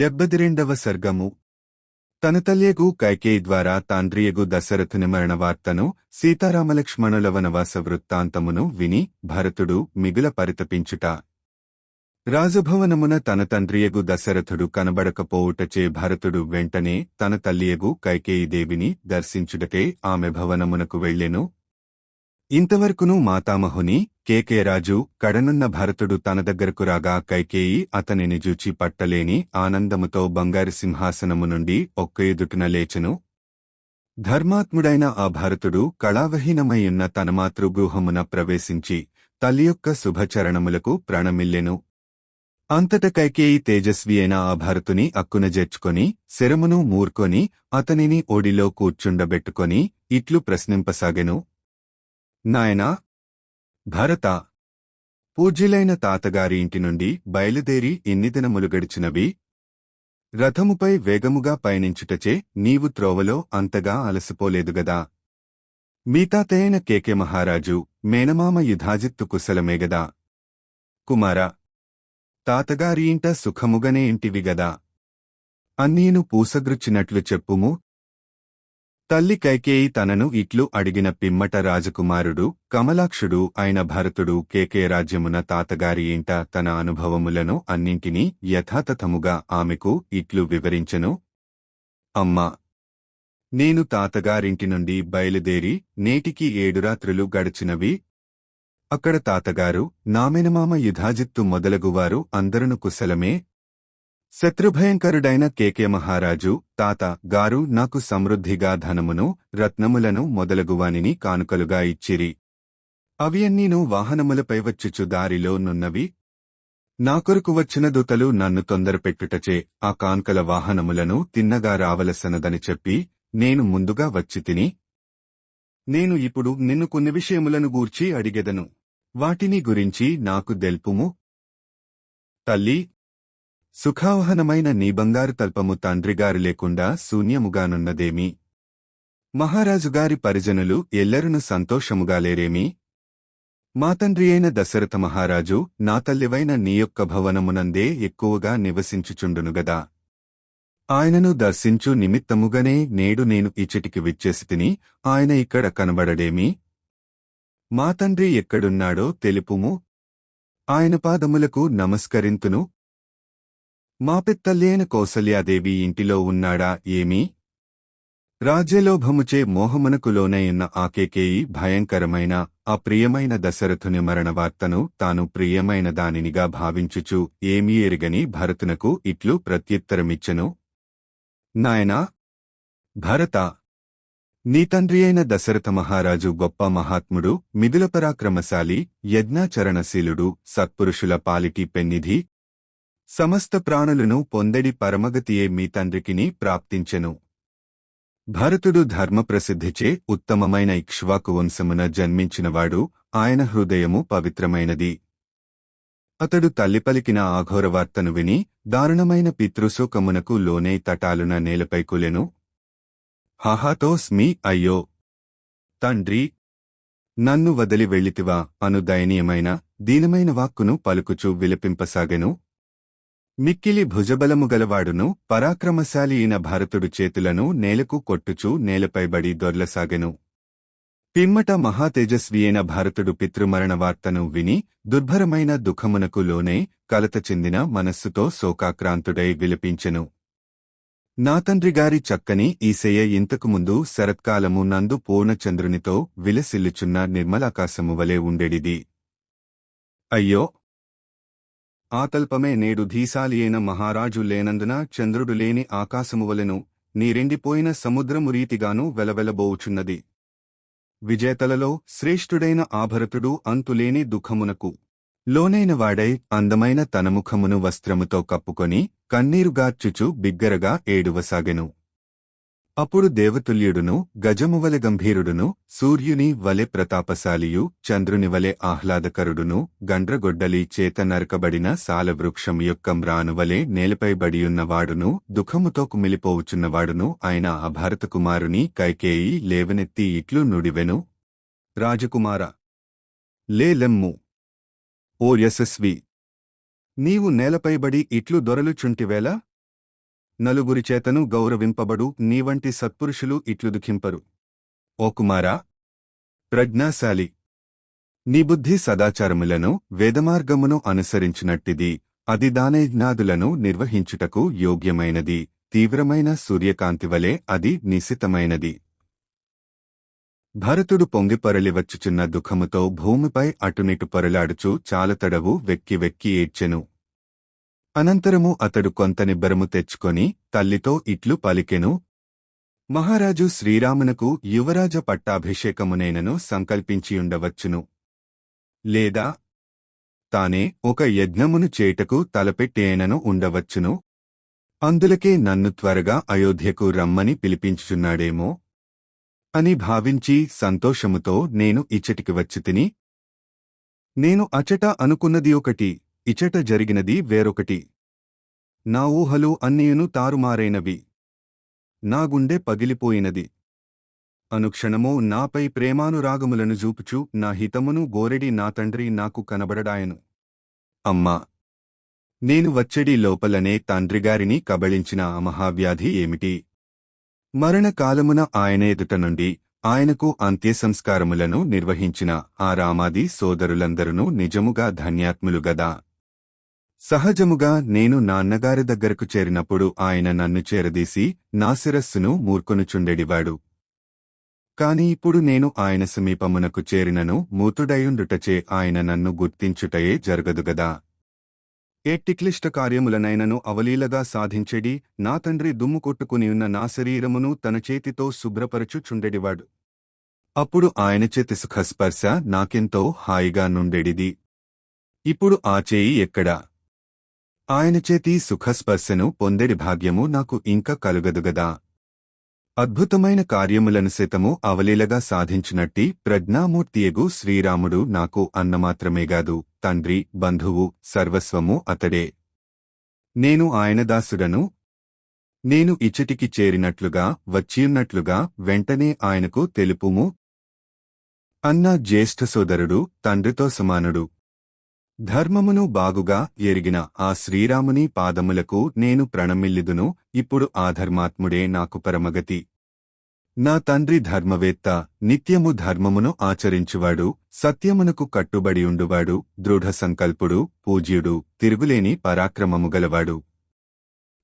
72వ సర్గము తనతల్యగు కైకేయి ద్వారా తాండ్రియగు దశరథుని మరణవార్తను సీతారామలక్ష్మణుల వనవాస వృత్తాంతమును విని భరతుడు మిగుల పరితపించుట. రాజభవనమున తన తండ్రియగు దశరథుడు కనబడకపోవుటచే భరతుడు వెంటనే తన తల్లియగు కైకేయీదేవిని దర్శించుటకే ఆమె భవనమునకు వెళ్ళెను. ఇంతవరకును మాతామహుని కేకేరాజు కడనున్న భరతుడు తన దగ్గరకు రాగా కైకేయి అతనిని జూచి పట్టలేని ఆనందముతో బంగారు సింహాసనము నుండి ఒక్క ఎదుటున లేచెను. ధర్మాత్ముడైన ఆ భరతుడు కళావహీనమైయున్న తన మాతృగృహమున ప్రవేశించి తల్లి యొక్క శుభచరణములకు ప్రణమిల్లెను. అంతట కైకేయి తేజస్వి అయిన ఆ భరతుని అక్కున జేర్చుకొని శరమును మూర్కొని అతనిని ఓడిలో కూర్చుండబెట్టుకొని ఇట్లు ప్రశ్నింపసాగెను. నాయనా భరత, పూజ్యులైన తాతగారి ఇంటి నుండి బయలుదేరి ఎన్ని దినములు గడిచినవి? రథముపై వేగముగా పయనించుటచే నీవు త్రోవలో అంతగా అలసిపోలేదుగదా? మీ తాతయైన కేకే మహారాజు మేనమామ యుధాజిత్తు కుశలమేగదా? కుమారా, తాతగారి ఇంట సుఖముగనే ఇంటివిగదా? అన్నీను పూసగృచ్చినట్లు చెప్పుము. తల్లి కైకేయి తనను ఇట్లు అడిగిన పిమ్మట రాజకుమారుడు కమలాక్షుడు అయిన భరతుడు కేకే రాజ్యమున తాతగారి ఇంట తన అనుభవములను అన్నింటినీ యథాతథముగా ఆమెకు ఇట్లు వివరించెను. అమ్మా, నేను తాతగారింటి నుండి బయలుదేరి నేటికి 7 రాత్రులు గడిచినవి. అక్కడ తాతగారు నామెనమామ యుధాజిత్తు మొదలగువారు అందరును కుశలమే. శత్రుభయంకరుడైన కేకే మహారాజు తాత గారు నాకు సమృద్ధిగా ధనమును రత్నములను మొదలగువానిని కానుకలుగా ఇచ్చిరి. అవి అన్నీను వాహనములపై వచ్చుచు దారిలో నున్నవి. నా కొరకు వచ్చిన దూతలు నన్ను తొందరపెట్టుటచే ఆ కాన్కల వాహనములను తిన్నగా రావలసనదని చెప్పి నేను ముందుగా వచ్చితిని. నేను ఇప్పుడు నిన్ను కొన్ని విషయములను గూర్చి అడిగెదను. వాటిని గురించి నాకు దెల్పుము. తల్లి, సుఖావహనమైన నీ బంగారు తల్పము తండ్రిగారు లేకుండా శూన్యముగానున్నదేమి? మహారాజుగారి పరిజనులు ఎల్లరును సంతోషముగా లేరేమి? మా తండ్రి అయిన దశరథ మహారాజు నా తల్లివైన నీ యొక్క భవనమునందే ఎక్కువగా నివసించుచుండునుగదా? ఆయనను దర్శించు నిమిత్తముగానే నేడు నేను ఇచ్చటికి విచ్చేసితిని. ఆయన ఇక్కడ కనబడడేమి? మా తండ్రి ఎక్కడున్నాడో తెలుపుము. ఆయన పాదములకు నమస్కరింతును. మా పెత్తల్లేన కౌసల్యాదేవి ఇంటిలో ఉన్నాడా ఏమీ? రాజ్యలోభముచే మోహమునకు లోనయున్న ఆ కేకేయి భయంకరమైన అప్రియమైన దశరథుని మరణవార్తను తాను ప్రియమైన దానినిగా భావించుచు ఏమీ ఎరుగని భరతునకు ఇట్లు ప్రత్యుత్తరమిచ్చెను. నాయనా భరత, నీ తండ్రి అయిన దశరథ మహారాజు గొప్ప మహాత్ముడు, మిథుల పరాక్రమశాలి, యజ్ఞాచరణశీలుడు, సత్పురుషుల పాలిటి పెన్నిధి. సమస్త ప్రాణులను పొందెడి పరమగతియే మీ తండ్రికిని ప్రాప్తించెను. భరతుడు ధర్మప్రసిద్ధిచే ఉత్తమమైన ఇక్ష్వాకు వంశమున జన్మించినవాడు. ఆయన హృదయము పవిత్రమైనది. అతడు తల్లి పలికిన ఆఘోరవార్తను విని దారుణమైన పితృశోకమునకు లోనై తటాలున నేలపై కులెను. హాహాతోస్మి, అయ్యో తండ్రి, నన్ను వదిలి వెళ్ళితివా అను దయనీయమైన దీనమైన వాక్కును పలుకుచూ విలపింపసాగెను. మిక్కిలి భుజబలము గలవాడును పరాక్రమశాలి అయిన భరతుడు చేతులను నేలకు కొట్టుచూ నేలపైబడి దొర్లసాగెను. పిమ్మట మహాతేజస్వి అయిన భరతుడు పితృమరణ వార్తను విని దుర్భరమైన దుఃఖమునకు లోనై కలత చెందిన మనస్సుతో శోకాక్రాంతుడై విలపించెను. నా తండ్రిగారి చక్కని ఈశయ్య ఇంతకుముందు శరత్కాలము నందు పూర్ణచంద్రునితో విలసిల్లుచున్న నిర్మలాకాశము వలె ఉండెడిది. అయ్యో, ఆతల్పమే నేడు ధీశాలి అయిన మహారాజు లేనందున చంద్రుడు లేని ఆకాశము వలెను నీరెండిపోయిన సముద్రము రీతిగాను వెలవెలబోవుచున్నది. విజేతలలో శ్రేష్ఠుడైన ఆభరతుడు అంతులేని దుఃఖమునకు లోనైనవాడై అందమైన తన ముఖమును వస్త్రముతో కప్పుకొని కన్నీరుగార్చుచు బిగ్గరగా ఏడువసాగెను. అప్పుడు దేవతుల్యుడును గజమువలె గంభీరుడును సూర్యుని వలె ప్రతాపశాలియు చంద్రుని వలె ఆహ్లాదకరుడును గండ్రగొడ్డలి చేత నరకబడిన సాలవృక్షం యొక్క మ్రానువలె నేలపైబడియున్నవాడును దుఃఖముతో కుమిలిపోవుచున్నవాడును ఆయన ఆ భరతకుమారుని కైకేయి లేవనెత్తి ఇట్లు నుడివెను. రాజకుమార, లేలెమ్ము. ఓ యశస్వి, నీవు నేలపైబడి ఇట్లు దొరలుచుంటివేలా? నలుగురి చేతను గౌరవింపబడు నీవంటి సత్పురుషులు ఇట్లు దుఃఖింపరు. ఓ కుమారా, ప్రజ్ఞాశాలి, నీ బుద్ధి సదాచారములను వేదమార్గమును అనుసరించినట్టిది. అది దానయజ్ఞాదులను నిర్వహించుటకు యోగ్యమైనది. తీవ్రమైన సూర్యకాంతివలె అది నిశితమైనది. భరతుడు పొంగిపొరలివచ్చుచున్న దుఃఖముతో భూమిపై అటునిటు పొరలాడుచు చాలతడవు వెక్కి వెక్కి ఏడ్చెను. అనంతరము అతడు కొంత నిబ్బరము తెచ్చుకొని తల్లితో ఇట్లు పలికెను. మహారాజు శ్రీరామునకు యువరాజ పట్టాభిషేకమునైనను సంకల్పించియుండవచ్చును. లేదా తానే ఒక యజ్ఞమును చేయుటకు తలపెట్టేయనను ఉండవచ్చును. అందులకే నన్ను త్వరగా అయోధ్యకు రమ్మని పిలిపించుచున్నాడేమో అని భావించి సంతోషముతో నేను ఇచ్చటికి వచ్చితిని. నేను అచట అనుకున్నది ఒకటి, ఇచట జరిగినది వేరొకటి. నా ఊహలు అన్నియును తారుమారైనవి. నా గుండె పగిలిపోయినది. అనుక్షణమూ నాపై ప్రేమానురాగములను జూపుచు నా హితమును గోరెడి నా తండ్రి నాకు కనబడడాయను. అమ్మా, నేను వచ్చడి లోపలనే తండ్రిగారిని కబళించిన ఆ మహావ్యాధి ఏమిటి? మరణకాలమున ఆయన ఎదుట నుండి ఆయనకు అంత్యసంస్కారములను నిర్వహించిన ఆ రామాది సోదరులందరూ నిజముగా ధన్యాత్ములుగదా. సహజముగా నేను నాన్నగారి దగ్గరకు చేరినప్పుడు ఆయన నన్ను చేరదీసి నా శిరస్సును మూర్కొనుచుండెడివాడు. కాని ఇప్పుడు నేను ఆయన సమీపమునకు చేరినను మూతుడయుండుటచే ఆయన నన్ను గుర్తించుటయే జరగదుగదా. ఎట్టి క్లిష్ట కార్యములనైనను అవలీలగా సాధించెడి నా తండ్రి దుమ్ము కొట్టుకునియున్న నా శరీరమును తన చేతితో శుభ్రపరచుచుండెడివాడు. అప్పుడు ఆయన చేతి సుఖస్పర్శ నాకెంతో హాయిగా నుండెడిది. ఇప్పుడు ఆ చేయి ఎక్కడా? ఆయన చేతి సుఖస్పర్శను పొందెడి భాగ్యము నాకు ఇంక కలుగదుగదా. అద్భుతమైన కార్యములను శతము అవలీలగా సాధించినట్టి ప్రజ్ఞామూర్తియగు శ్రీరాముడు నాకు అన్నమాత్రమేగాదు, తండ్రి, బంధువు, సర్వస్వము అతడే. నేను ఆయన దాసుడను. నేను ఇచ్చటికి చేరినట్లుగా వచ్చియున్నట్లుగా వెంటనే ఆయనకు తెలుపుము అన్న జ్యేష్ఠ సోదరుడు తండ్రితో సమానుడు. ధర్మమును బాగుగా ఎరిగిన ఆ శ్రీరాముని పాదములకు నేను ప్రణమిల్లిదును. ఇప్పుడు ఆ ధర్మాత్ముడే నాకు పరమగతి. నా తండ్రి ధర్మవేత్త, నిత్యము ధర్మమును ఆచరించువాడు, సత్యమునకు కట్టుబడియుండువాడు, దృఢ సంకల్పుడు, పూజ్యుడు, తిరుగులేని పరాక్రమముగలవాడు.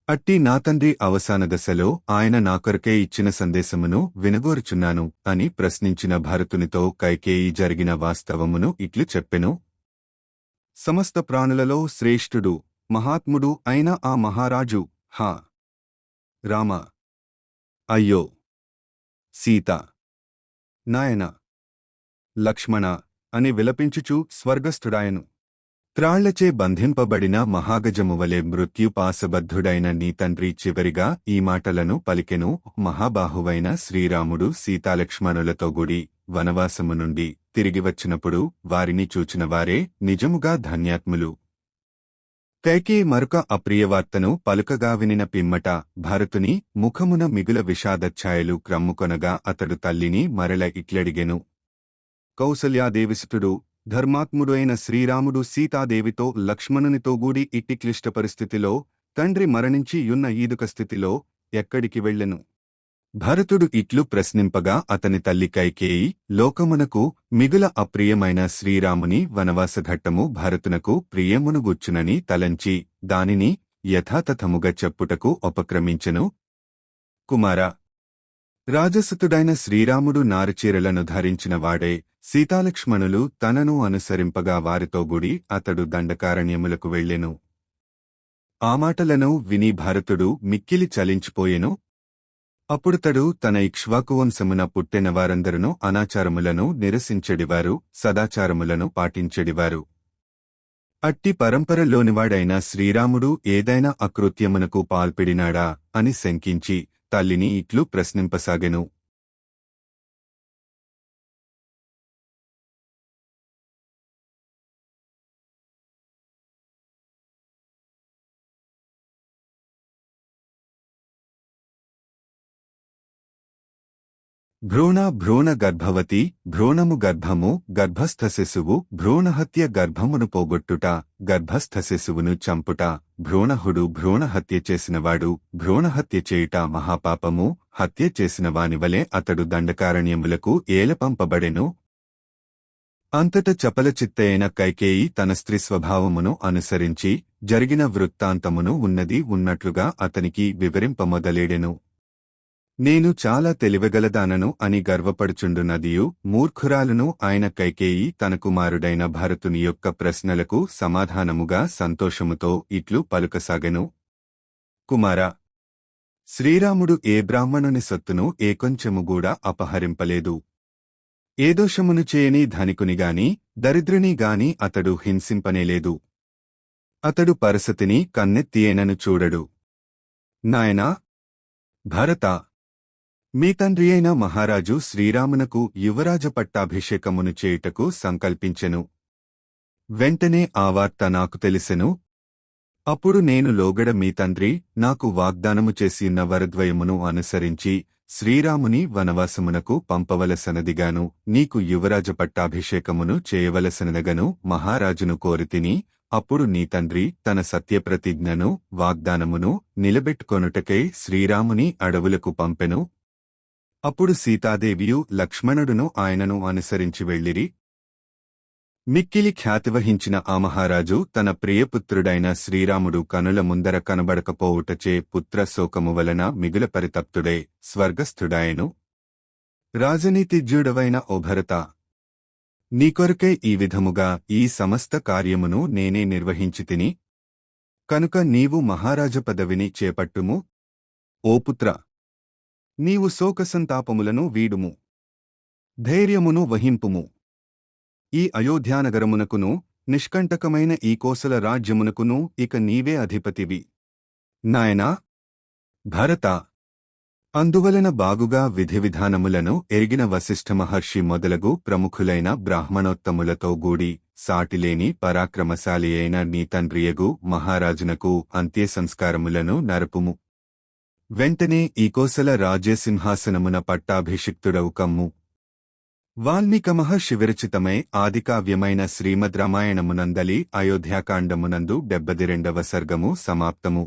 అట్టి నా తండ్రి అవసాన దశలో ఆయన నాకొరకే ఇచ్చిన సందేశమును వినగోరుచున్నాను అని ప్రశ్నించిన భరతునితో కైకేయి జరిగిన వాస్తవమును ఇట్లు చెప్పెను. సమస్త ప్రాణులలో శ్రేష్ఠుడు, మహాత్ముడు అయిన ఆ మహారాజు, హా రామ, అయ్యో సీత, నాయన లక్ష్మణ అని విలపించుచూ స్వర్గస్థుడాయను. త్రాళ్లచే బంధింపబడిన మహాగజమువలె మృత్యుపాసబద్ధుడైన నీ తండ్రి చివరిగా ఈ మాటలను పలికెను. మహాబాహువైన శ్రీరాముడు సీతాలక్ష్మణులతో గుడి వనవాసము నుండి తిరిగి వచ్చినప్పుడు వారిని చూచినవారే నిజముగా ధన్యాత్ములు. కైకేయి మరొక అప్రియవార్తను పలుకగా వినిన పిమ్మట భరతుని ముఖమున మిగుల విషాదఛాయలు క్రమ్ముకొనగా అతడు తల్లిని మరల ఇట్లడిగెను. కౌసల్యాదేవిసుతుడు ధర్మాత్ముడు అయిన శ్రీరాముడు సీతాదేవితో లక్ష్మణునితో గూడి ఇట్టి క్లిష్ట పరిస్థితిలో, తండ్రి మరణించి యున్న ఈదుక స్థితిలో ఎక్కడికి వెళ్ళెను? భరతుడు ఇట్లు ప్రశ్నింపగా అతని తల్లి కైకేయి లోకమునకు మిగుల అప్రియమైన శ్రీరాముని వనవాసఘట్టము భరతునకు ప్రియమునుగుచ్చునని తలంచి దానిని యథాతథముగా చెప్పుటకు ఉపక్రమించెను. కుమారా, రాజసుతుడైన శ్రీరాముడు నారుచీరలను ధరించినవాడే. సీతాలక్ష్మణులు తనను అనుసరింపగా వారితో గుడి అతడు దండకారణ్యములకు వెళ్ళెను. ఆ మాటలను విని భరతుడు మిక్కిలి చలించిపోయెను. అప్పుడుతడు తన ఇక్ష్వాకువంశమున పుట్టిన వారందరూ అనాచారములను నిరసించెడివారు, సదాచారములను పాటించెడివారు. అట్టి పరంపరలోనివాడైన శ్రీరాముడు ఏదైనా అకృత్యమునకు పాల్పెడినాడా అని శంకించి తల్లిని ఇట్లు ప్రశ్నింపసాగెను. భ్రూణ గర్భవతి, భ్రూణము గర్భము, గర్భస్థ శిశువు, భ్రూణహత్య గర్భమును పోగొట్టుట, గర్భస్థ శిశువును చంపుట, భ్రూణహుడు భ్రూణహత్య చేసినవాడు, భ్రూణహత్య చేయుట మహాపాపము, హత్య చేసిన వానివలె అతడు దండకారణ్యములకు ఏలపంపబడెను. అంతట చపలచిత్తయైన కైకేయి తన స్త్రీ స్వభావమును అనుసరించి జరిగిన వృత్తాంతమును ఉన్నది ఉన్నట్లుగా అతనికి వివరింపమొదలెడెను. నేను చాలా తెలివిగలదానను అని గర్వపడుచుండునదియు మూర్ఖురాలును ఆయన కైకేయి తన కుమారుడైన భరతుని యొక్క ప్రశ్నలకు సమాధానముగా సంతోషముతో ఇట్లు పలుకసాగెను. కుమారా, శ్రీరాముడు ఏ బ్రాహ్మణుని సొత్తును ఏ కొంచెముగూడా అపహరింపలేదు. ఏ దోషమును చేయని ధనికునిగాని దరిద్రునిగాని అతడు హింసింపనేలేదు. అతడు పరసతిని కన్నెత్తియేనను చూడడు. నాయనా భరతా, మీ తండ్రి అయిన మహారాజు శ్రీరామునకు యువరాజ పట్టాభిషేకమును చేయుటకు సంకల్పించెను. వెంటనే ఆ వార్త నాకు తెలిసెను. అప్పుడు నేను లోగడ మీ తండ్రి నాకు వాగ్దానము చేసియున్న వరద్వయమును అనుసరించి శ్రీరాముని వనవాసమునకు పంపవలసనదిగాను నీకు యువరాజ పట్టాభిషేకమును చేయవలసనదగను మహారాజును కోరితిని. అప్పుడు నీ తండ్రి తన సత్యప్రతిజ్ఞను వాగ్దానమును నిలబెట్టుకొనుటకై శ్రీరాముని అడవులకు పంపెను. అప్పుడు సీతాదేవియు లక్ష్మణుడును ఆయనను అనుసరించి వెళ్ళిరి. మిక్కిలి ఖ్యాతివహించిన ఆ మహారాజు తన ప్రియపుత్రుడైన శ్రీరాముడు కనుల ముందర కనబడకపోవుటచే పుత్ర శోకము వలన మిగుల పరితప్తుడై స్వర్గస్థుడాయెను. రాజనీతిజ్ఞుడవైన ఓ భరతా, నీకొరకై ఈ విధముగా ఈ సమస్త కార్యమును నేనే నిర్వహించితిని. కనుక నీవు మహారాజ పదవిని చేపట్టుము. ఓ పుత్ర, నీవు శోకసంతాపములను వీడుము, ధైర్యమును వహింపుము. ఈ అయోధ్యానగరమునకును నిష్కంటకమైన ఈ కోసల రాజ్యమునకును ఇక నీవే అధిపతివి. నాయనా భరతా, అందువలన బాగుగా విధివిధానములను ఎరిగిన వశిష్ఠ మహర్షి మొదలగు ప్రముఖులైన బ్రాహ్మణోత్తములతో గూడి సాటిలేని పరాక్రమశాలి అయిన నీ తండ్రియగు మహారాజునకు అంత్యసంస్కారములను నరపుము. వెంటనే ఈ కోసల రాజ్యసింహాసనమున పట్టాభిషిక్తుడవు కమ్ము. వాల్మీక మహర్షి విరచితమై ఆదికావ్యమైన శ్రీమద్ రామాయణమునందలి అయోధ్యాకాండమునందు 72వ సర్గము సమాప్తము.